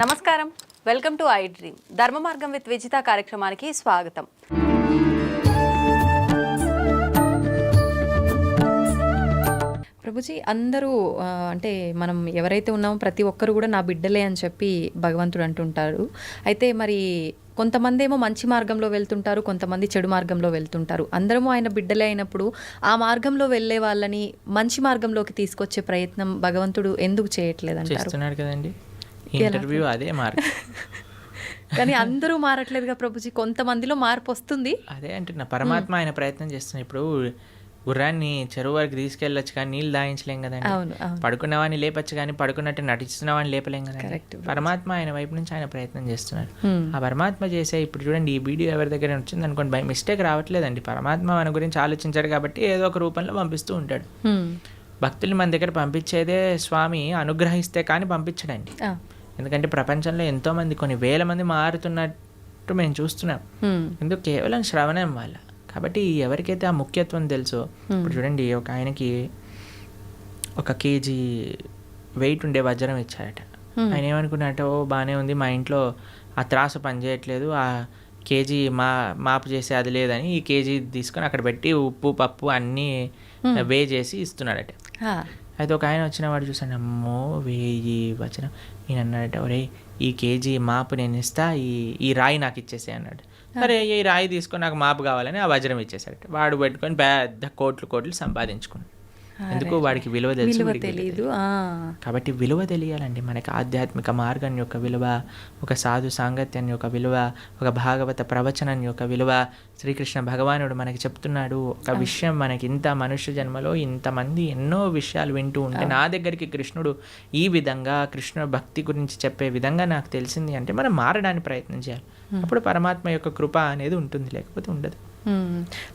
నమస్కారం, welcome to I dream. ధర్మ మార్గం విత్ విజిత కార్యక్రమానికి స్వాగతం. ప్రభుజీ, అందరూ అంటే మనం ఎవరైతే ఉన్నామో ప్రతి ఒక్కరు కూడా నా బిడ్డలే అని చెప్పి భగవంతుడు అంటుంటారు. అయితే మరి కొంతమంది ఏమో మంచి మార్గంలో వెళ్తుంటారు, కొంతమంది చెడు మార్గంలో వెళ్తుంటారు. అందరము ఆయన బిడ్డలే అయినప్పుడు ఆ మార్గంలో వెళ్ళే వాళ్ళని మంచి మార్గంలోకి తీసుకొచ్చే ప్రయత్నం భగవంతుడు ఎందుకు చేయట్లేదు అంటారు కదండి. ఇంటర్వ్యూ అదే మార్గం. కానీ అందరూ మారట్లేదుగా ప్రభుజీ, కొంతమందిలో మార్పు వస్తుంది. అదే అంటున్నా, పరమాత్మ ఆయన ప్రయత్నం చేస్తున్నా. ఇప్పుడు గుర్రాన్ని చెరువు వరకు తీసుకెళ్ళొచ్చు కానీ నీళ్ళు దాయించలేం కదండి. పడుకున్నవాడిని లేపచ్చు కానీ పడుకున్నట్టు నటిస్తున్నవాడిని లేపలేం కదండి. పరమాత్మ ఆయన వైపు నుంచి ఆయన ప్రయత్నం చేస్తున్నారు. ఆ పరమాత్మ చేసే ఇప్పుడు చూడండి, ఈ వీడియో ఎవరి దగ్గర వచ్చింది అనుకోండి, బై మిస్టేక్ రావట్లేదండి. పరమాత్మ మన గురించి ఆలోచించాడు కాబట్టి ఏదో ఒక రూపంలో పంపిస్తూ ఉంటాడు. భక్తుల్ని మన దగ్గర పంపించేదే స్వామి అనుగ్రహిస్తే కానీ పంపించడండి. ఎందుకంటే ప్రపంచంలో ఎంతో మంది, కొన్ని వేల మంది మారుతున్నట్టు మేము చూస్తున్నాం. ఎందుకు? కేవలం శ్రవణం వల్ల. కాబట్టి ఎవరికైతే ఆ ముఖ్యత్వం తెలుసో, ఇప్పుడు చూడండి, ఒక ఆయనకి 1 kg వెయిట్ ఉండే వజ్రం ఇచ్చారట. ఆయన ఏమనుకున్నట్టు, బాగానే ఉంది, మా ఇంట్లో ఆ త్రాసు పనిచేయట్లేదు, ఆ కేజీ మాపు చేసి అది లేదని ఈ కేజీ తీసుకొని అక్కడ పెట్టి ఉప్పు పప్పు అన్నీ వే చేసి ఇస్తున్నాడట. అయితే ఒక ఆయన వచ్చిన వాడు చూసాను, అమ్మో 1000 వచనం. నేను అన్నాడట, ఒరే ఈ కేజీ మాపు నేను ఇస్తా, ఈ రాయి నాకు ఇచ్చేసే అన్నాడు. సరే, ఈ రాయి తీసుకొని నాకు మాపు కావాలని ఆ వజ్రం ఇచ్చేసాడట. వాడు పెట్టుకొని పెద్ద కోట్లు సంపాదించుకున్నాడు. ఎందుకు? వాడికి విలువ తెలియదు. కాబట్టి విలువ తెలియాలండి మనకి. ఆధ్యాత్మిక మార్గం యొక్క విలువ, ఒక సాధు సాంగత్యం యొక్క విలువ, ఒక భాగవత ప్రవచనం యొక్క విలువ. శ్రీకృష్ణ భగవానుడు మనకి చెప్తున్నాడు ఒక విషయం, మనకి ఇంత మనుష్య జన్మలో ఇంతమంది ఎన్నో విషయాలు వింటూ ఉంటే నా దగ్గరికి కృష్ణుడు ఈ విధంగా కృష్ణ భక్తి గురించి చెప్పే విధంగా నాకు తెలిసింది అంటే మనం మారడానికి ప్రయత్నం చేయాలి. అప్పుడు పరమాత్మ యొక్క కృప అనేది ఉంటుంది, లేకపోతే ఉండదు.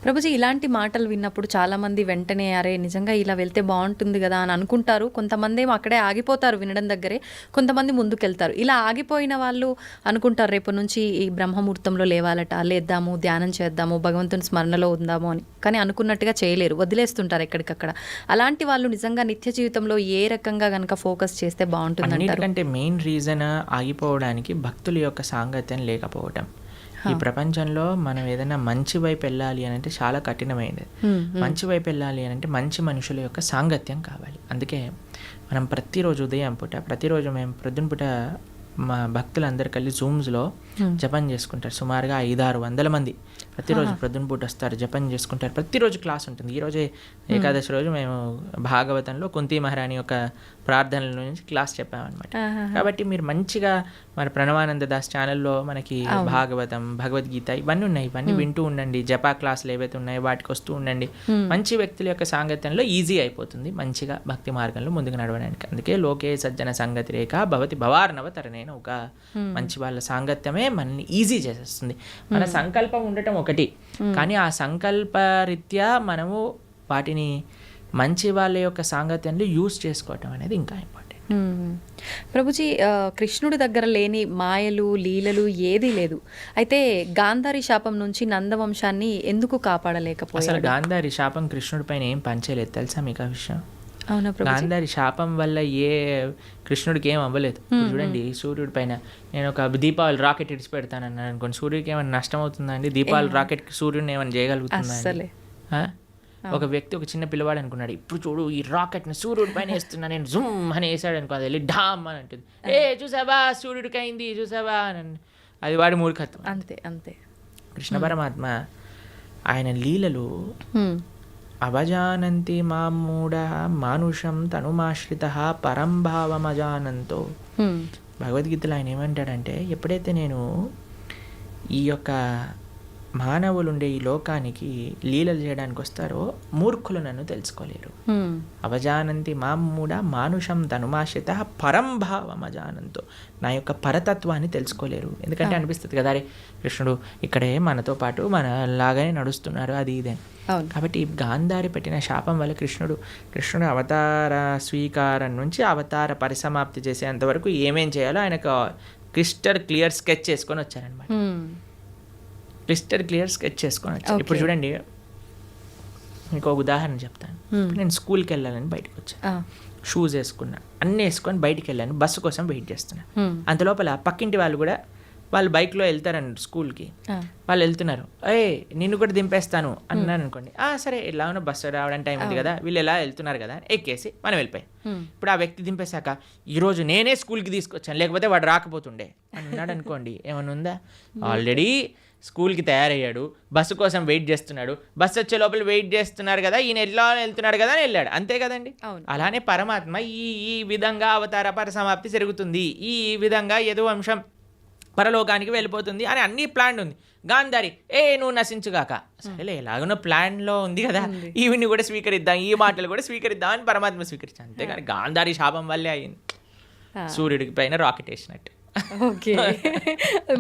ప్రభుజీ, ఇలాంటి మాటలు విన్నప్పుడు చాలామంది వెంటనే అరే నిజంగా ఇలా వెళ్తే బాగుంటుంది కదా అని అనుకుంటారు. కొంతమంది ఏమో అక్కడే ఆగిపోతారు వినడం దగ్గరే, కొంతమంది ముందుకెళ్తారు. ఇలా ఆగిపోయిన వాళ్ళు అనుకుంటారు రేపు నుంచి ఈ బ్రహ్మముహూర్తంలో లేవాలట, లేద్దాము, ధ్యానం చేద్దాము, భగవంతుని స్మరణలో ఉందాము అని. కానీ అనుకున్నట్టుగా చేయలేరు, వదిలేస్తుంటారు ఎక్కడికక్కడ. అలాంటి వాళ్ళు నిజంగా నిత్య జీవితంలో ఏ రకంగా కనుక ఫోకస్ చేస్తే బాగుంటుంది అంటారు? ఎందుకంటే మెయిన్ రీజన్ ఆగిపోవడానికి భక్తుల యొక్క సాంగత్యం లేకపోవటం. ఈ ప్రపంచంలో మనం ఏదైనా మంచి వైపు వెళ్ళాలి అని అంటే చాలా కఠినమైనది. మంచి వైపు వెళ్ళాలి అని అంటే మంచి మనుషుల యొక్క సాంగత్యం కావాలి. అందుకే మనం ప్రతిరోజు ఉదయం పూట, ప్రతిరోజు మేము ప్రొద్దున పూట మా భక్తులందరూ కలిసి జూమ్స్లో జపం చేసుకుంటారు. సుమారుగా 500-600 మంది ప్రతిరోజు ప్రొద్దున పూట వస్తారు, జపం చేసుకుంటారు. ప్రతిరోజు క్లాస్ ఉంటుంది. ఈరోజే ఏకాదశి రోజు మేము భాగవతంలో కుంతి మహారాణి యొక్క ప్రార్థనల నుంచి క్లాస్ చెప్పామన్నమాట. కాబట్టి మీరు మంచిగా మన ప్రణవానంద దాస్ ఛానల్లో మనకి భాగవతం, భగవద్గీత ఇవన్నీ ఉన్నాయి. ఇవన్నీ వింటూ ఉండండి. జపా క్లాసులు ఏవైతే ఉన్నాయో వాటికి వస్తూ ఉండండి. మంచి వ్యక్తుల యొక్క సాంగత్యంలో ఈజీ అయిపోతుంది మంచిగా భక్తి మార్గంలో ముందుకు నడవడానికి. అందుకే లోకే సజ్జన సంగతి రేఖ భవతి భవార్ణవ తరణేన. ఒక మంచి వాళ్ళ సాంగత్యమే మనల్ని ఈజీ చేసేస్తుంది. మన సంకల్పం ఉండటం ఒకటి, కానీ ఆ సంకల్ప రీత్యా మనము వాటిని మంచి వాళ్ళ యొక్క సాంగత్యంలో యూజ్ చేసుకోవటం అనేది ఇంకా ఇంపార్టెంట్. ప్రభుజీ, కృష్ణుడి దగ్గర లేని మాయలు లీలలు ఏదీ లేదు. అయితే గాంధారి శాపం నుంచి నందవంశాన్ని ఎందుకు కాపాడలేకపోయారు? అసలు గాంధారి శాపం కృష్ణుడి పైన ఏం పంచలేదు, తెలుసా మీకు ఆ విషయం? అవునా? గాంధారి శాపం వల్ల కృష్ణుడికి ఏం అవ్వలేదు. చూడండి, సూర్యుడి పైన నేను ఒక దీపావళి రాకెట్ ఇడిచి పెడతానన్నాను అనుకోండి, సూర్యుడికి ఏమైనా నష్టం అవుతుందా అండి? దీపావళి రాకెట్ సూర్యుడిని ఏమైనా చేయగలుగుతుందా? ఒక వ్యక్తి, ఒక చిన్న పిల్లవాడు అనుకున్నాడు, ఇప్పుడు చూడు ఈ రాకెట్ని సూర్యుడి పైన వేస్తున్నా నేను, జుమ్ అని వేసాడు అనుకో, అది వెళ్ళి ఢామ్ అని అంటుంది, చూసావా సూర్యుడికి అయింది చూసావా అని. అది వాడి మూర్ఖత్వం. అంతే. కృష్ణ పరమాత్మ ఆయన లీలలు అవజానంతి మామూఢ మానుషం తనుమాశ్రిత పరంభావమజానంతో. భగవద్గీతలో ఆయన ఏమంటాడంటే, ఎప్పుడైతే నేను ఈ యొక్క మానవులు ఉండే ఈ లోకానికి లీలలు చేయడానికి వస్తారో మూర్ఖులు నన్ను తెలుసుకోలేరు. అవజానంతి మామూఢ మానుషం తనుమాశ్రిత పరంభావమజానంతో. నా యొక్క పరతత్వాన్ని తెలుసుకోలేరు. ఎందుకంటే అనిపిస్తుంది కదా, అరే కృష్ణుడు ఇక్కడే మనతో పాటు మనలాగానే నడుస్తున్నారు, అది ఇదే. కాబట్టి గాంధారి పెట్టిన శాపం వల్ల కృష్ణుడు అవతార స్వీకారం నుంచి అవతార పరిసమాప్తి చేసేంతవరకు ఏమేం చేయాలో ఆయనకు క్రిస్టల్ క్లియర్ స్కెచ్ చేసుకొని వచ్చారనమాట. ఇప్పుడు చూడండి, ఇంకో ఉదాహరణ చెప్తాను. నేను స్కూల్కి వెళ్ళాలని బయటకు వచ్చాను. షూస్ వేసుకున్నా, అన్నీ వేసుకొని బయటికి వెళ్ళాను, బస్సు కోసం వెయిట్ చేస్తున్నా. అంతలోపల పక్కింటి వాళ్ళు కూడా వాళ్ళు బైక్లో వెళ్తారండి స్కూల్కి, వాళ్ళు వెళ్తున్నారు, నిన్ను కూడా దింపేస్తాను అన్నాను అనుకోండి, సరే ఎలా ఉన్నా బస్సు రావడానికి టైం ఉంది కదా, వీళ్ళు ఎలా వెళ్తున్నారు కదా ఎక్కేసి మనం వెళ్ళిపోయాం. ఇప్పుడు ఆ వ్యక్తి దింపేశాక ఈరోజు నేనే స్కూల్కి తీసుకొచ్చాను లేకపోతే వాడు రాకపోతుండే అన్నాడు అనుకోండి, ఏమైనా ఉందా? ఆల్రెడీ స్కూల్కి తయారయ్యాడు, బస్సు కోసం వెయిట్ చేస్తున్నాడు, బస్సు వచ్చే లోపల వెయిట్ చేస్తున్నారు కదా, ఈయన ఎలా వెళ్తున్నాడు కదా అని వెళ్ళాడు, అంతే కదండి. అలానే పరమాత్మ ఈ విధంగా అవతార పరసమాప్తి జరుగుతుంది, ఈ విధంగా ఏదో అంశం పరలోకానికి వెళ్ళిపోతుంది అని అన్ని ప్లాన్ ఉంది. గాంధారి నువ్వు నశించుగాక, సరేలే ఎలాగనో ప్లాన్లో ఉంది కదా, ఈవిని కూడా స్వీకరిద్దాం, ఈ మాటలు కూడా స్వీకరిద్దాం అని పరమాత్మ స్వీకరించాను. అంతేగాని గాంధారి శాపం వల్లే అయింది, సూర్యుడికి పైన రాకెట్ వేసినట్టు. ఓకే,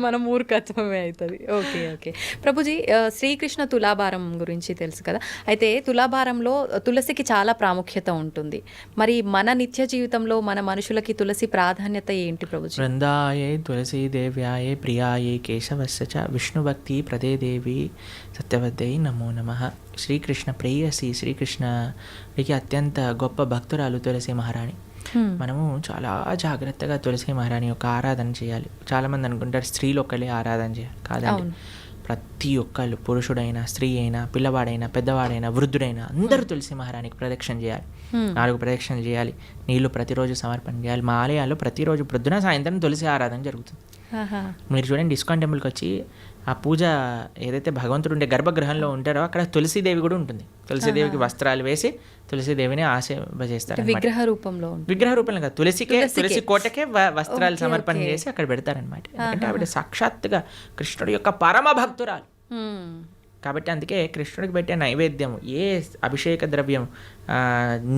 మన మూర్ఖత్వమే అవుతుంది. ఓకే ఓకే ప్రభుజీ, శ్రీకృష్ణ తులాభారం గురించి తెలుసు కదా, అయితే తులాభారంలో తులసికి చాలా ప్రాముఖ్యత ఉంటుంది. మరి మన నిత్య జీవితంలో మన మనుషులకి తులసి ప్రాధాన్యత ఏంటి ప్రభుజీ? బృందాయే తులసి దేవ్యాయే ప్రియాయే కేశవస్య చ విష్ణుభక్తి ప్రదే దేవి సత్యవద్దే నమో నమః. శ్రీకృష్ణ ప్రేయసి, శ్రీకృష్ణకి అత్యంత గొప్ప భక్తురాలు తులసి మహారాణి. మనము చాలా జాగ్రత్తగా తులసి మహారాణి యొక్క ఆరాధన చేయాలి. చాలామంది అనుకుంటారు స్త్రీలు ఒక్కళ్ళే ఆరాధన చేయాలి, కాదండి. ప్రతి ఒక్కళ్ళు, పురుషుడైనా స్త్రీ అయినా పిల్లవాడైనా పెద్దవాడైనా వృద్ధుడైనా అందరూ తులసి మహారాణికి ప్రదక్షిణ చేయాలి, 4 ప్రదక్షిణ చేయాలి, నీళ్లు ప్రతిరోజు సమర్పణ చేయాలి. మా ఆలయాల్లో ప్రతిరోజు ప్రొద్దున సాయంత్రం తులసి ఆరాధన జరుగుతుంది. మీరు చూడండి, ఇస్కాన్ టెంపుల్కి వచ్చి ఆ పూజ ఏదైతే భగవంతుడు ఉండే గర్భగృహంలో ఉంటారో అక్కడ తులసీదేవి కూడా ఉంటుంది. తులసీదేవికి వస్త్రాలు వేసి తులసీదేవిని ఆశీర్వదిస్తారు. విగ్రహ రూపంలో కాదు, తులసి కోటకే వస్త్రాలు సమర్పణ చేసి అక్కడ పెడతారనమాట. ఎందుకంటే ఆవిడ సాక్షాత్తుగా కృష్ణుడి యొక్క పరమ భక్తురాలు కాబట్టి. అందుకే కృష్ణుడికి పెట్టే నైవేద్యము, ఏ అభిషేక ద్రవ్యం,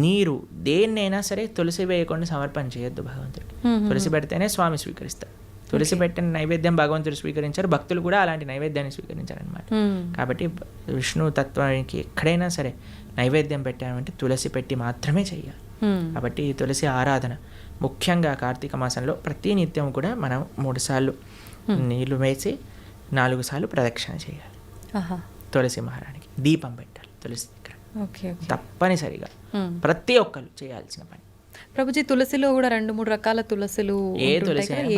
నీరు, దేన్నైనా సరే తులసి వేయకుండా సమర్పణ చేయొద్దు భగవంతుడికి. తులసి పెడితేనే స్వామి స్వీకరిస్తారు. తులసి పెట్టిన నైవేద్యం భగవంతుడు స్వీకరించారు, భక్తులు కూడా అలాంటి నైవేద్యాన్ని స్వీకరించారనమాట. కాబట్టి విష్ణు తత్వానికి ఎక్కడైనా సరే నైవేద్యం పెట్టామంటే తులసి పెట్టి మాత్రమే చెయ్యాలి. కాబట్టి ఈ తులసి ఆరాధన ముఖ్యంగా కార్తీక మాసంలో ప్రతి నిత్యం కూడా మనం 3 సార్లు నీళ్లు వేసి 4 సార్లు ప్రదక్షిణ చేయాలి. తులసి మహారాణికి దీపం పెట్టాలి తులసి దగ్గర, తప్పనిసరిగా ప్రతి ఒక్కరు చేయాల్సిన పని. ప్రభుజీ, తులసిలో కూడా 2-3 రకాల తులసులు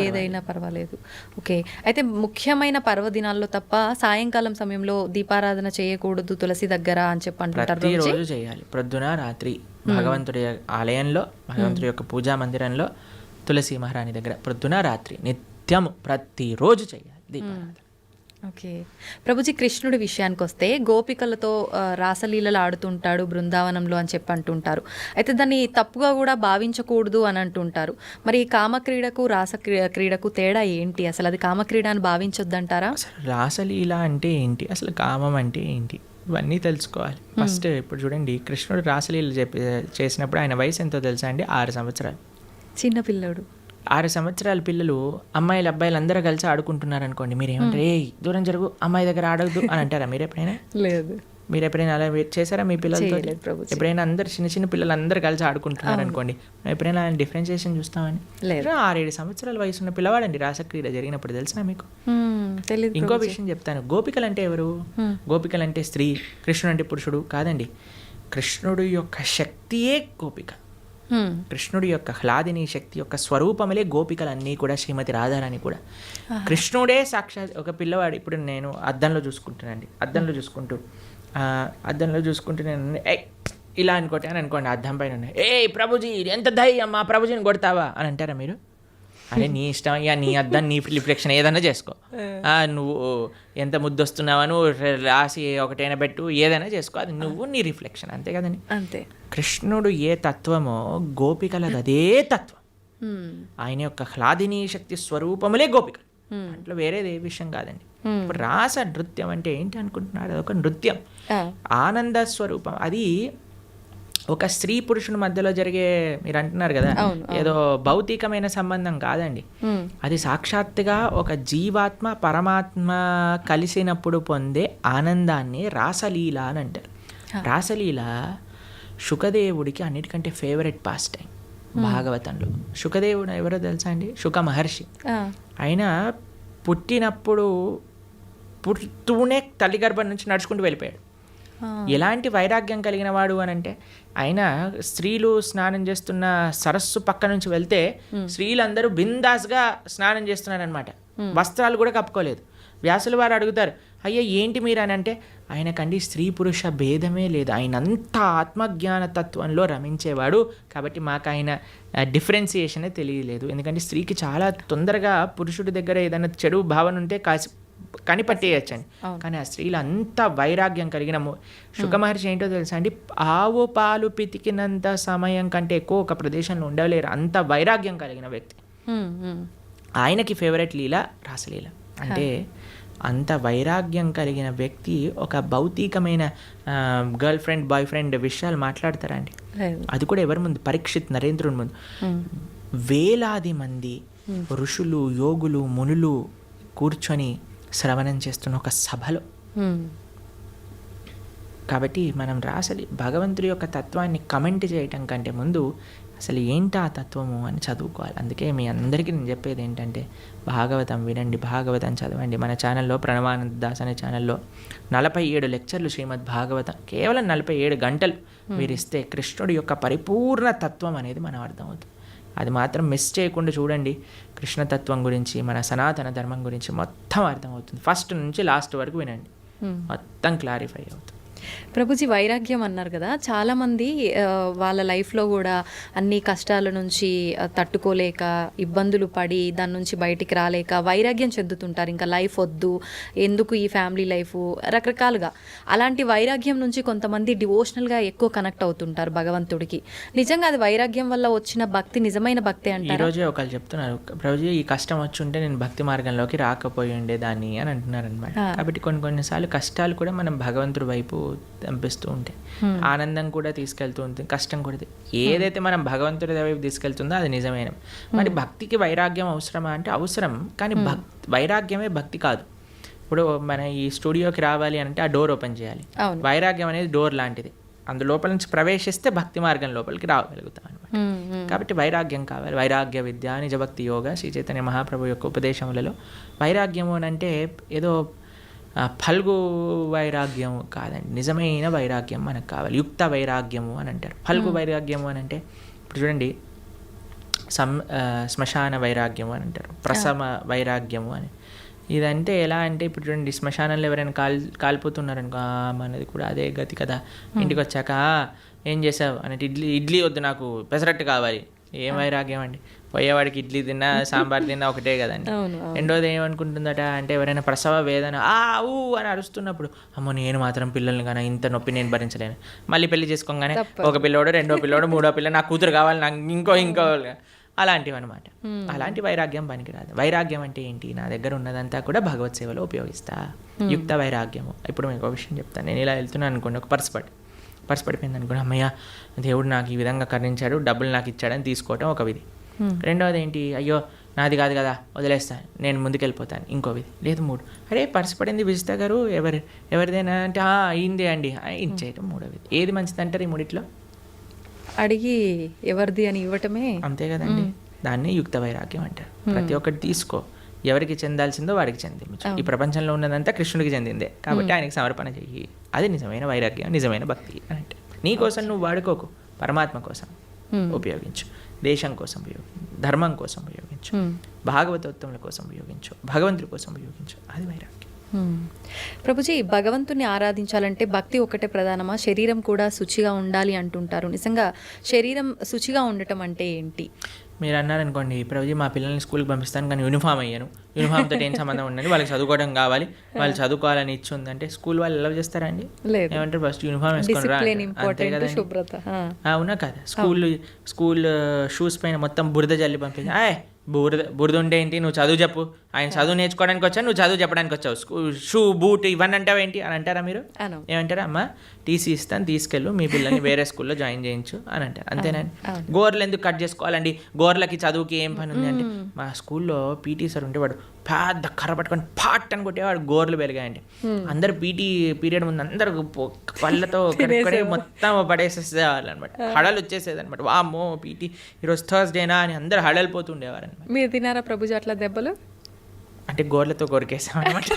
ఏదైనా పర్వాలేదు. ఓకే, అయితే ముఖ్యమైన పర్వదినాల్లో తప్ప సాయంకాలం సమయంలో దీపారాధన చేయకూడదు తులసి దగ్గర అని చెప్పి అంటారు. ప్రతిరోజు చేయాలి, ప్రొద్దున రాత్రి భగవంతుడి ఆలయంలో, భగవంతుడి యొక్క పూజా మందిరంలో తులసి మహారాణి దగ్గర ప్రొద్దున రాత్రి నిత్యము ప్రతిరోజు చేయాలి దీపారాధన. ఓకే ప్రభుజీ, కృష్ణుడి విషయానికి వస్తే గోపికలతో రాసలీలలు ఆడుతుంటాడు బృందావనంలో అని చెప్పి అంటుంటారు. అయితే దాన్ని తప్పుగా కూడా భావించకూడదు అని అంటుంటారు. మరి కామక్రీడకు రాస క్రీడకు తేడా ఏంటి? అసలు అది కామక్రీడ అని భావించొద్దంటారా? అసలు రాసలీల అంటే ఏంటి, అసలు కామం అంటే ఏంటి, ఇవన్నీ తెలుసుకోవాలి ఫస్ట్. ఇప్పుడు చూడండి, కృష్ణుడు రాసలీల చేసినప్పుడు ఆయన వయసు ఎంతో తెలుసా అండి? 6 సంవత్సరాలు. చిన్నపిల్లడు. 6 సంవత్సరాల పిల్లలు అమ్మాయిలు అబ్బాయిలు అందరూ కలిసి ఆడుకుంటున్నారు అనుకోండి, మీరు ఏమంటారు? దూరం జరుగు, అమ్మాయి దగ్గర ఆడద్దు అని అంటారా మీరు ఎప్పుడైనా? లేదు. మీరు ఎప్పుడైనా అలా చేశారా మీ పిల్లలతో? ఎప్పుడైనా అందరు చిన్న పిల్లలు అందరూ కలిసి ఆడుకుంటున్నారు అనుకోండి, ఎప్పుడైనా డిఫరెన్షియేషన్ చూస్తామని? 6-7 సంవత్సరాల వయసు ఉన్న పిల్లవాడండి రాసక్రీడ జరిగినప్పుడు, తెలుసా మీకు? ఇంకో విషయం చెప్తాను, గోపికలు అంటే ఎవరు? గోపికలు అంటే స్త్రీ, కృష్ణుడు అంటే పురుషుడు కాదండి. కృష్ణుడు యొక్క శక్తియే గోపిక. కృష్ణుడి యొక్క హ్లాదిని శక్తి యొక్క స్వరూపములే గోపికలన్నీ కూడా, శ్రీమతి రాధారాణి కూడా. కృష్ణుడే సాక్షాత్ ఒక పిల్లవాడు. ఇప్పుడు నేను అద్దంలో చూసుకుంటానండి, అద్దంలో చూసుకుంటూ నేను ఇలా అనుకోండి, అద్దం పైన ప్రభుజీ ఎంత ధైర్యం, మా ప్రభుజీని కొడతావా అని అంటారా మీరు? అరే నీ ఇష్టం, ఇక నీ అద్దం నీ రిఫ్లెక్షన్ ఏదైనా చేసుకో, నువ్వు ఎంత ముద్దు వస్తున్నావా, నువ్వు రాసి ఒకటైనా పెట్టు, ఏదైనా చేసుకో, అది నువ్వు నీ రిఫ్లెక్షన్, అంతే కదండి. అంతే. కృష్ణుడు ఏ తత్వమో గోపికలది అదే తత్వం. ఆయన యొక్క హ్లాదిని శక్తి స్వరూపములే గోపికలు, అట్లా వేరేది ఏ విషయం కాదండి. ఇప్పుడు రాస నృత్యం అంటే ఏంటి అనుకుంటున్నాడు? అదొక నృత్యం, ఆనంద స్వరూపం. అది ఒక స్త్రీ పురుషుని మధ్యలో జరిగే, మీరు అంటున్నారు కదా, ఏదో భౌతికమైన సంబంధం కాదండి. అది సాక్షాత్తుగా ఒక జీవాత్మ పరమాత్మ కలిసినప్పుడు పొందే ఆనందాన్ని రాసలీల అని అంటారు. రాసలీల శుకదేవుడికి అన్నిటికంటే ఫేవరెట్ పాస్ టైం భాగవతంలో. శుకదేవుడు ఎవరో తెలుసా అండి? శుక మహర్షి. ఆయన పుట్టినప్పుడు పుడుతూనే తల్లి గర్భం నుంచి నడుచుకుంటూ వెళ్ళిపోయాడు. ఎలాంటి వైరాగ్యం కలిగిన వాడు అని అంటే, ఆయన స్త్రీలు స్నానం చేస్తున్న సరస్సు పక్క నుంచి వెళ్తే స్త్రీలందరూ బిందాస్గా స్నానం చేస్తున్నారనమాట, వస్త్రాలు కూడా కప్పుకోలేదు. వ్యాసుల వారు అడుగుతారు, అయ్యా ఏంటి మీరు అని అంటే, ఆయనకండి స్త్రీ పురుష భేదమే లేదు, ఆయన అంతా ఆత్మజ్ఞాన తత్వంలో రమించేవాడు, కాబట్టి మాకు ఆయన డిఫరెన్సియేషనే తెలియలేదు. ఎందుకంటే స్త్రీకి చాలా తొందరగా పురుషుడి దగ్గర ఏదైనా చెడు భావన ఉంటే కనిపట్టేయచ్చండి. కానీ ఆ స్త్రీలు అంత వైరాగ్యం కలిగిన శుక మహర్షి ఏంటో తెలుసా అండి, ఆవు పాలు పితికినంత సమయం కంటే ఎక్కువ ఒక ప్రదేశంలో ఉండలేరు, అంత వైరాగ్యం కలిగిన వ్యక్తి. ఆయనకి ఫేవరెట్ లీల రాసలీల. అంటే అంత వైరాగ్యం కలిగిన వ్యక్తి ఒక భౌతికమైన గర్ల్ ఫ్రెండ్ బాయ్ ఫ్రెండ్ విషయాలు మాట్లాడతారా అండి? అది కూడా ఎవరి ముందు? పరీక్షిత్ నరేంద్రుని ముందు. వేలాది మంది ఋషులు యోగులు మునులు కూర్చొని శ్రవణం చేస్తున్న ఒక సభలో. కాబట్టి మనం రాసలి భగవంతుడి యొక్క తత్వాన్ని కమెంట్ చేయటం కంటే ముందు అసలు ఏంటా తత్వము అని చదువుకోవాలి. అందుకే మీ అందరికీ నేను చెప్పేది ఏంటంటే, భాగవతం వినండి, భాగవతం చదవండి. మన ఛానల్లో ప్రణవానంద దాస్ అనే ఛానల్లో 47 లెక్చర్లు శ్రీమద్ భాగవతం, కేవలం 47 గంటలు మీరు ఇస్తే కృష్ణుడి యొక్క పరిపూర్ణ తత్వం అనేది మనం అర్థమవుతుంది. అది మాత్రం మిస్ చేయకుండా చూడండి. కృష్ణతత్వం గురించి, మన సనాతన ధర్మం గురించి మొత్తం అర్థమవుతుంది. ఫస్ట్ నుంచి లాస్ట్ వరకు వినండి, మొత్తం క్లారిఫై అవుతుంది. ప్రభుజీ, వైరాగ్యం అన్నారు కదా, చాలామంది వాళ్ళ లైఫ్లో కూడా అన్ని కష్టాల నుంచి తట్టుకోలేక ఇబ్బందులు పడి దాని నుంచి బయటికి రాలేక వైరాగ్యం చెందుతుంటారు. ఇంకా లైఫ్ వద్దు, ఎందుకు ఈ ఫ్యామిలీ లైఫ్, రకరకాలుగా. అలాంటి వైరాగ్యం నుంచి కొంతమంది డివోషనల్గా ఎక్కువ కనెక్ట్ అవుతుంటారు భగవంతుడికి. నిజంగా అది వైరాగ్యం వల్ల వచ్చిన భక్తి నిజమైన భక్తి అంటే? ఈరోజే ఒకళ్ళు చెప్తున్నారు, ప్రభుజీ ఈ కష్టం వచ్చి ఉంటే నేను భక్తి మార్గంలోకి రాకపోయి ఉండేదాన్ని అని అంటున్నారు అనమాట. కాబట్టి కొన్నిసార్లు కష్టాలు కూడా మనం భగవంతుడి వైపు పంపిస్తూ ఉంటాయి, ఆనందం కూడా తీసుకెళ్తూ ఉంటుంది, కష్టం కూడా. ఏదైతే మనం భగవంతుడి వైపు తీసుకెళ్తుందో అది నిజమైన. మరి భక్తికి వైరాగ్యం అవసరమా అంటే అవసరం, కానీ వైరాగ్యమే భక్తి కాదు. ఇప్పుడు మన ఈ స్టూడియోకి రావాలి అంటే ఆ డోర్ ఓపెన్ చేయాలి. వైరాగ్యం అనేది డోర్ లాంటిది, అందులోపల నుంచి ప్రవేశిస్తే భక్తి మార్గం లోపలికి రాగలుగుతాం అనమాట. కాబట్టి వైరాగ్యం కావాలి. వైరాగ్య విద్య నిజభక్తి యోగ శ్రీ చైతన్య మహాప్రభు యొక్క ఉపదేశములలో వైరాగ్యము అని అంటే ఏదో ఫల్గు వైరాగ్యం కాదండి, నిజమైన వైరాగ్యం మనకు కావాలి. యుక్త వైరాగ్యము అని అంటారు. ఫల్గు వైరాగ్యము అని అంటే ఇప్పుడు చూడండి, శ్మశాన వైరాగ్యము అని అంటారు, ప్రసమ వైరాగ్యము అని. ఇదంటే ఎలా అంటే ఇప్పుడు చూడండి, శ్మశానంలో ఎవరైనా కాలిపోతున్నారనుకో, మనది కూడా అదే గతి కదా. ఇంటికి వచ్చాక ఏం చేసావు అంటే, ఇడ్లీ వద్దు నాకు పెసరట్టు కావాలి. ఏం వైరాగ్యం అండి, పోయేవాడికి ఇడ్లీ తిన్నా సాంబార్ తిన్నా ఒకటే కదండి. రెండోది ఏమనుకుంటుందట అంటే, ఎవరైనా ప్రసవ వేదన ఊ అని అరుస్తున్నప్పుడు, అమ్మో నేను మాత్రం పిల్లల్ని కానీ ఇంత నొప్పి నేను భరించలేను. మళ్ళీ పెళ్లి చేసుకోగానే ఒక పిల్లోడు, రెండో పిల్లోడు, మూడో పిల్ల, నాకు కూతురు కావాలి, నాకు ఇంకో అలాంటివి అనమాట. అలాంటి వైరాగ్యం పనికిరాదు. వైరాగ్యం అంటే ఏంటి? నా దగ్గర ఉన్నదంతా కూడా భగవత్ సేవలో ఉపయోగిస్తా, యుక్త వైరాగ్యము. ఇప్పుడు మీకు ఒక విషయం చెప్తాను. నేను ఇలా వెళ్తున్నాను అనుకోండి, ఒక పర్స్ పడిపోయింది అనుకోండి, అమ్మయ్య దేవుడు నాకు ఈ విధంగా కరుణించాడు, డబ్బులు నాకు ఇచ్చాడని తీసుకోవటం ఒక విధి. రెండవది ఏంటి, అయ్యో నాది కాదు కదా వదిలేస్తాను, నేను ముందుకెళ్ళిపోతాను, ఇంకో విధి. లేదు మూడు, అరే పర్స్ పడింది విజిత గారు ఎవరిదైనా అంటే అయిందే అండి ఇచ్చేయటం మూడో విధి. ఏది మంచిది అంటారు ఈ మూడిట్లో? అడిగి ఎవరిది అని ఇవ్వటమే, అంతే కదండి. దాన్ని యుక్త వైరాగ్యం అంటారు. ప్రతి ఒక్కటి తీసుకో, ఎవరికి చెందాల్సిందో వాడికి చెందించు. ఈ ప్రపంచంలో ఉన్నదంతా కృష్ణుడికి చెందిందే, కాబట్టి ఆయనకి సమర్పణ చెయ్యి. అది నిజమైన వైరాగ్యం, నిజమైన భక్తి అని అంటే. నీ కోసం నువ్వు వాడుకోకు, పరమాత్మ కోసం ఉపయోగించు, దేశం కోసం ఉపయోగించు, ధర్మం కోసం ఉపయోగించు, భాగవతోత్తముల కోసం ఉపయోగించు, భగవంతుడి కోసం ఉపయోగించు. అది వైరాగ్యం. ప్రభుజీ, భగవంతుని ఆరాధించాలంటే భక్తి ఒకటే ప్రధానమా? శరీరం కూడా శుచిగా ఉండాలి అంటుంటారు. నిజంగా శరీరం శుచిగా ఉండటం అంటే ఏంటి? మీరు అన్నారనుకోండి, ప్రభుజీ మా పిల్లల్ని స్కూల్కి పంపిస్తాను కానీ యూనిఫామ్ అయ్యాను, యూనిఫామ్తో ఏం సంబంధం ఉండండి, వాళ్ళకి చదువుకోవడం కావాలి, వాళ్ళు చదువుకోవాలని ఇచ్చి ఉందంటే స్కూల్ వాళ్ళు ఎలా చేస్తారండి? ఏమంటారు, ఫస్ట్ యూనిఫామ్ వేసుకొని రా, అంతే కదండి. అవునా కదా? స్కూల్ షూస్ పైన మొత్తం బురద జల్లి పంపించి, బురద ఉంటే ఏంటి, నువ్వు చదువు చెప్పు, ఆయన చదువు నేర్చుకోవడానికి వచ్చావు, నువ్వు చదువు చెప్పడానికి వచ్చావు, షూ బూట్ ఇవన్నీ అంటావు ఏంటి అని అంటారా మీరు? ఏమంటారా? అమ్మ టీసీ ఇస్తాను, తీసుకెళ్ళు, మీ పిల్లల్ని వేరే స్కూల్లో జాయిన్ చేయించు అని అంటారు. అంతేనండి. గోర్లు ఎందుకు కట్ చేసుకోవాలండి, గోర్లకి చదువుకి ఏం పని ఉంది అంటే, మా స్కూల్లో పీటీ సార్ ఉంటే వాడు పెద్ద కర్ర పట్టుకొని పాట్ అని కొట్టేవాడు, గోర్లు పెరిగాయండి. అందరు పీటీ పీరియడ్ ముందు అందరు పళ్ళతో మొత్తం పడేసేసేవాళ్ళు అనమాట, హడలు వచ్చేసేది అనమాట. వామ్మో పీటీ ఈరోజు థర్స్డేనా అని అందరు హడలిపోతుండేవారు అనమాట. మీరు తినారా ప్రభుజీ అట్లా దెబ్బలు? అంటే గోర్లతో కొరికేసాం అనమాట.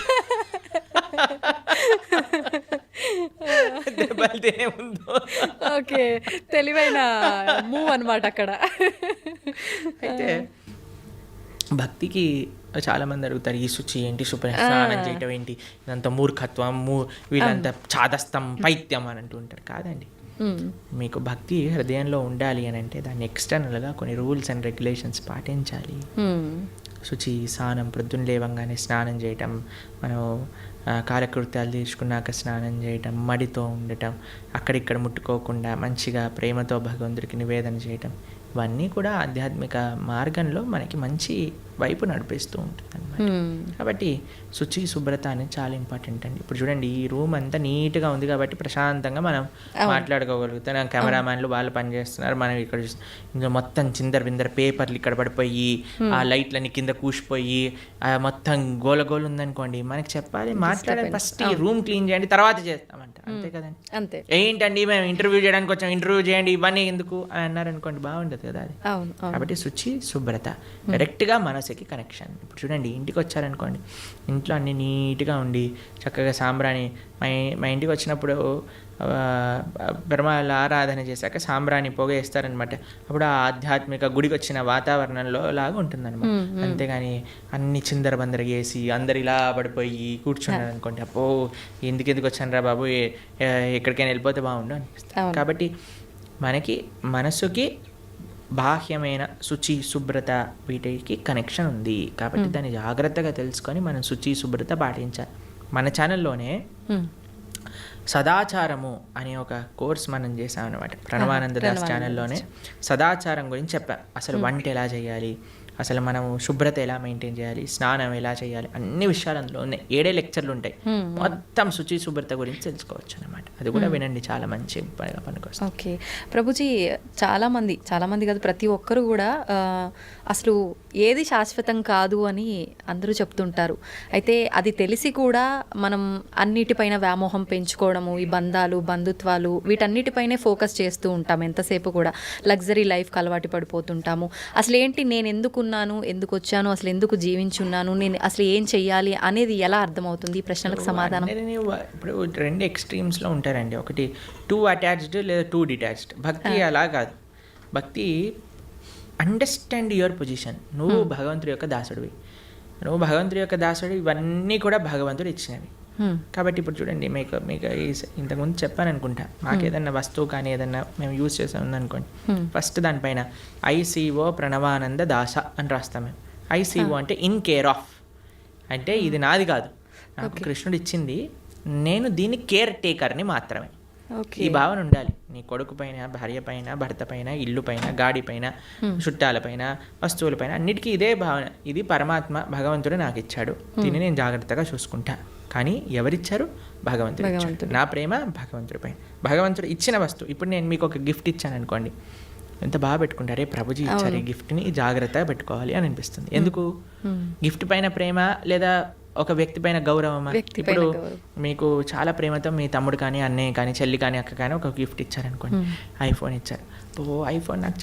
దెబ్బలు తినే ముందు. ఓకే, తెలివైన మూవ్ అనమాట అక్కడ. అయితే భక్తికి చాలామంది అడుగుతారు, ఈ శుచి ఏంటి, స్నానం చేయటం ఏంటి, ఇదంతా మూర్ఖత్వం, వీళ్ళంతా చాదస్తం, పైత్యం అని అంటూ ఉంటారు. కాదండి, మీకు భక్తి హృదయంలో ఉండాలి అని అంటే దాన్ని ఎక్స్టర్నల్గా కొన్ని రూల్స్ అండ్ రెగ్యులేషన్స్ పాటించాలి. శుచి, స్నానం, ప్రొద్దున లేవంగానే స్నానం చేయటం, మనం కాలకృత్యాలు తీర్చుకున్నాక స్నానం చేయటం, మడితో ఉండటం, అక్కడిక్కడ ముట్టుకోకుండా మంచిగా ప్రేమతో భగవంతుడికి నివేదన చేయటం, ఇవన్నీ కూడా ఆధ్యాత్మిక మార్గంలో మనకి మంచి వైపు నడిపిస్తూ ఉంటుంది అన్నమాట. కాబట్టి శుచి, శుభ్రత అనేది చాలా ఇంపార్టెంట్ అండి. ఇప్పుడు చూడండి, ఈ రూమ్ అంతా నీట్గా ఉంది కాబట్టి ప్రశాంతంగా మనం మాట్లాడుకోగలుగుతాం. కెమెరామ్యాన్లు వాళ్ళు పనిచేస్తున్నారు, మనం ఇక్కడ ఇంకా మొత్తం చిందర బిందర పేపర్లు ఇక్కడ పడిపోయి, ఆ లైట్లన్నీ కింద కూసిపోయి, మొత్తం గోలగోలు ఉందనుకోండి, మనకి చెప్పాలి, మాట్లాడాలి, ఫస్ట్ ఈ రూమ్ క్లీన్ చేయండి తర్వాత చేస్తామంట. అంతే కదండి. అంతే. ఏంటండి మేము ఇంటర్వ్యూ చేయడానికి వచ్చాం, ఇంటర్వ్యూ చేయండి, ఇవన్నీ ఎందుకు అని అన్నారనుకోండి, బాగుండదు కదా అది. కాబట్టి శుచి, శుభ్రత, కరెక్ట్గా మనసుకి కనెక్షన్. ఇప్పుడు చూడండి, ఇంటికి వచ్చారనుకోండి, ఇంట్లో అన్ని నీట్గా ఉండి చక్కగా సాంబ్రాణి, మా ఇంటికి వచ్చినప్పుడు బ్రహ్మాల ఆరాధన చేశాక సాంబ్రాణి పొగ వేస్తారనమాట. అప్పుడు ఆ ఆధ్యాత్మిక గుడికి వచ్చిన వాతావరణంలో లాగా ఉంటుందన్నమాట. అంతేగాని అన్ని చిందరబందర వేసి అందరు ఇలా పడిపోయి కూర్చున్నారు అనుకోండి, అప్పో ఎందుకు వచ్చాను రా బాబు, ఎక్కడికైనా వెళ్ళిపోతే బాగుండు అనిపిస్తుంది. కాబట్టి మనకి మనసుకి బాహ్యమైన శుచి, శుభ్రత వీటికి కనెక్షన్ ఉంది. కాబట్టి దాన్ని జాగ్రత్తగా తెలుసుకొని మనం శుచి, శుభ్రత పాటించాలి. మన ఛానల్లోనే సదాచారము అనే ఒక కోర్స్ మనం చేసాం అనమాట. ప్రణవానంద దాస్ ఛానల్లోనే సదాచారం గురించి చెప్పాను. అసలు వంట ఎలా చేయాలి, అసలు మనం శుభ్రత ఎలా మెయింటైన్ చేయాలి, స్నానం ఎలా చేయాలి, అన్ని విషయాలు అందులో ఉన్నాయి. 7 లెక్చర్లు ఉంటాయి, మొత్తం శుచి, శుభ్రత గురించి తెలుసుకోవచ్చు అనమాట. అది కూడా వినండి, చాలా మంచి పనికొస్తుంది. ఓకే ప్రభుజీ, చాలామంది కాదు, ప్రతి ఒక్కరు కూడా అసలు ఏది శాశ్వతం కాదు అని అందరూ చెప్తుంటారు. అయితే అది తెలిసి కూడా మనం అన్నిటిపైన వ్యామోహం పెంచుకోవడము, ఈ బంధాలు, బంధుత్వాలు, వీటన్నిటిపైనే ఫోకస్ చేస్తూ ఉంటాం. ఎంతసేపు కూడా లగ్జరీ లైఫ్కి అలవాటు పడిపోతుంటాము. అసలు ఏంటి, నేను ఎందుకు వచ్చాను, అసలు ఎందుకు జీవించున్నాను, నేను అసలు ఏం చెయ్యాలి అనేది ఎలా అర్థమవుతుంది? ఈ ప్రశ్నలకు సమాధానం. ఇప్పుడు 2 ఎక్స్ట్రీమ్స్లో ఉంటారండి. ఒకటి 2 అటాచ్డ్ లేదా 2 డిటాచ్డ్. భక్తి అలా కాదు. భక్తి అండర్స్టాండ్ యువర్ పొజిషన్. నువ్వు భగవంతుడి యొక్క దాసుడు, ఇవన్నీ కూడా భగవంతుడు ఇచ్చినవి. కాబట్టి ఇప్పుడు చూడండి, మీకు ఇంతకుముందు చెప్పాను అనుకుంటా, మాకు ఏదన్నా వస్తువు కానీ ఏదన్నా మేము యూజ్ చేసే ఉందనుకోండి, ఫస్ట్ దానిపైన ICO ప్రణవానంద దాస అని రాస్తాం మేము. ICO అంటే ఇన్ కేర్ ఆఫ్, అంటే ఇది నాది కాదు, నాకు కృష్ణుడు ఇచ్చింది, నేను దీని కేర్ టేకర్ని మాత్రమే. ఈ భావన ఉండాలి. నీ కొడుకు పైన, భార్య పైన, భర్త పైన, ఇల్లు పైన, గాడి పైన, చుట్టాల పైన, వస్తువుల పైన, అన్నిటికీ ఇదే భావన. ఇది పరమాత్మ, భగవంతుడు నాకు ఇచ్చాడు, దీన్ని నేను జాగ్రత్తగా చూసుకుంటా. కానీ ఎవరిచ్చారు? భగవంతుడు. నా ప్రేమ భగవంతుడి పైన. భగవంతుడు ఇచ్చిన వస్తువు. ఇప్పుడు నేను మీకు ఒక గిఫ్ట్ ఇచ్చాను అనుకోండి, ఎంత బాగా పెట్టుకుంటారే, ప్రభుజీ ఇచ్చారు ఈ గిఫ్ట్ని, జాగ్రత్తగా పెట్టుకోవాలి అని అనిపిస్తుంది. ఎందుకు? గిఫ్ట్ పైన ప్రేమ లేదా ఒక వ్యక్తి పైన గౌరవమా? ఇప్పుడు మీకు చాలా ప్రేమతో మీ తమ్ముడు కానీ, అన్నయ్య కానీ, చెల్లి కానీ, అక్క కానీ ఒక గిఫ్ట్ ఇచ్చారనుకోండి, ఐఫోన్ ఇచ్చారు. ఐఫోన్ నాకు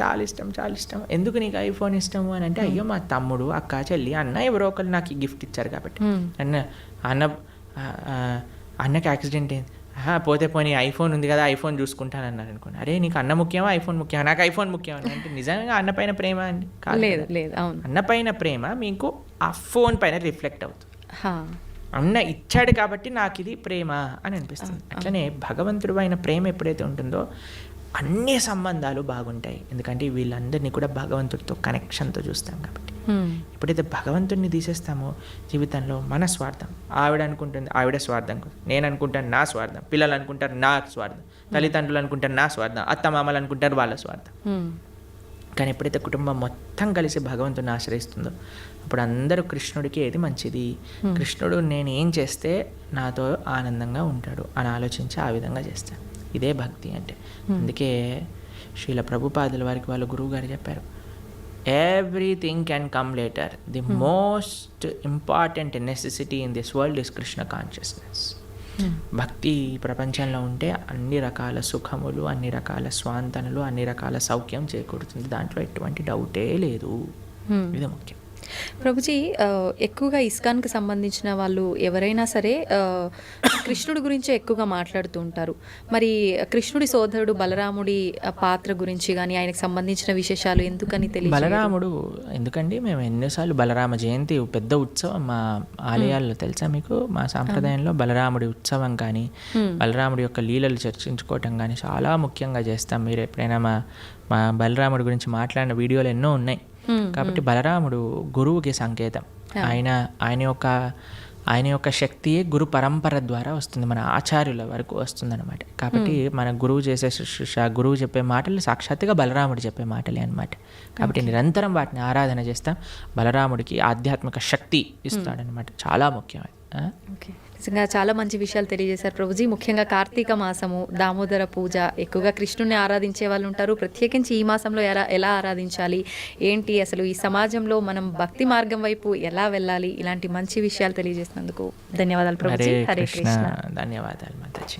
చాలా ఇష్టం. ఎందుకు నీకు ఐఫోన్ ఇష్టము అని అంటే, అయ్యో మా తమ్ముడు, అక్క, చెల్లి, అన్న ఎవరో ఒకరు నాకు ఈ గిఫ్ట్ ఇచ్చారు కాబట్టి. అన్నకి యాక్సిడెంట్ అయింది, పోతే పోనీ ఐఫోన్ ఉంది కదా, ఐఫోన్ చూసుకుంటాను అన్నారు అనుకోండి. అరే నీకు అన్న ముఖ్యమా, ఐఫోన్ ముఖ్యమా? నాకు ఐఫోన్ ముఖ్యం అంటే నిజంగా అన్న పైన ప్రేమ అండి? లేదు. అన్న పైన ప్రేమ మీకు ఆ ఫోన్ పైన రిఫ్లెక్ట్ అవుతుంది. అన్న ఇచ్చాడు కాబట్టి నాకు ఇది ప్రేమ అని అనిపిస్తుంది. అట్లనే భగవంతుడు పైన ప్రేమ ఎప్పుడైతే ఉంటుందో అన్ని సంబంధాలు బాగుంటాయి. ఎందుకంటే వీళ్ళందరినీ కూడా భగవంతుడితో కనెక్షన్తో చూస్తాం కాబట్టి. ఎప్పుడైతే భగవంతుడిని తీసేస్తామో జీవితంలో మన స్వార్థం, ఆవిడ అనుకుంటుంది ఆవిడ స్వార్థం, నేను అనుకుంటాను నా స్వార్థం, పిల్లలు అనుకుంటారు నా స్వార్థం, తల్లిదండ్రులు అనుకుంటారు నా స్వార్థం, అత్తమామలు అనుకుంటారు వాళ్ళ స్వార్థం. కానీ ఎప్పుడైతే కుటుంబం మొత్తం కలిసి భగవంతుడిని ఆశ్రయిస్తుందో అప్పుడు అందరూ కృష్ణుడికి ఏది మంచిది, కృష్ణుడు నేను ఏం చేస్తే నాతో ఆనందంగా ఉంటాడు అని ఆలోచించి ఆ విధంగా చేస్తాను. ఇదే భక్తి అంటే. అందుకే శ్రీల ప్రభుపాదుల వారికి వాళ్ళ గురువు గారు చెప్పారు, everything can come later, the most important necessity in this world is Krishna consciousness. భక్తి ప్రపంచంలో ఉంటే అన్ని రకాల సుఖములు, అన్ని రకాల స్వాంతనలు, అన్ని రకాల సౌఖ్యం చేకూరుతుంది. దాంట్లో ఎటువంటి డౌటే లేదు. ఇది ముఖ్యం. ప్రభుజీ ఎక్కువగా ఇస్కాన్కి సంబంధించిన వాళ్ళు ఎవరైనా సరే కృష్ణుడి గురించే ఎక్కువగా మాట్లాడుతూ ఉంటారు. మరి కృష్ణుడి సోదరుడు బలరాముడి పాత్ర గురించి కానీ ఆయనకు సంబంధించిన విశేషాలు ఎందుకని తెలియదు? బలరాముడు ఎందుకండి, మేము ఎన్నోసార్లు బలరామ జయంతి పెద్ద ఉత్సవం మా ఆలయాల్లో తెలుసా మీకు? మా సాంప్రదాయంలో బలరాముడి ఉత్సవం కానీ బలరాముడి యొక్క లీలలు చర్చించుకోవటం కానీ చాలా ముఖ్యంగా చేస్తాం. మీరు ఎప్పుడైనా మా బలరాముడి గురించి మాట్లాడిన వీడియోలు ఎన్నో ఉన్నాయి. కాబట్టి బలరాముడు గురువుకి సంకేతం. ఆయన యొక్క శక్తియే గురు పరంపర ద్వారా వస్తుంది, మన ఆచార్యుల వరకు వస్తుందన్నమాట. కాబట్టి మన గురువు చేసే శుశ్రూష, గురువు చెప్పే మాటలు సాక్షాత్తుగా బలరాముడు చెప్పే మాటలే అనమాట. కాబట్టి నిరంతరం వాటిని ఆరాధన చేస్తాం. బలరాముడికి ఆధ్యాత్మిక శక్తి ఇస్తాడనమాట, చాలా ముఖ్యమైన. ఓకే, నిజంగా చాలా మంచి విషయాలు తెలియజేశారు ప్రభుజీ. ముఖ్యంగా కార్తీక మాసము, దామోదర పూజ, ఎక్కువగా కృష్ణుని ఆరాధించే వాళ్ళు ఉంటారు. ప్రత్యేకించి ఈ మాసంలో ఎలా ఆరాధించాలి, ఏంటి అసలు ఈ సమాజంలో మనం భక్తి మార్గం వైపు ఎలా వెళ్ళాలి, ఇలాంటి మంచి విషయాలు తెలియజేసినందుకు ధన్యవాదాలు ప్రభుజీ. హరే కృష్ణ. ధన్యవాదాలు మాతాజీ.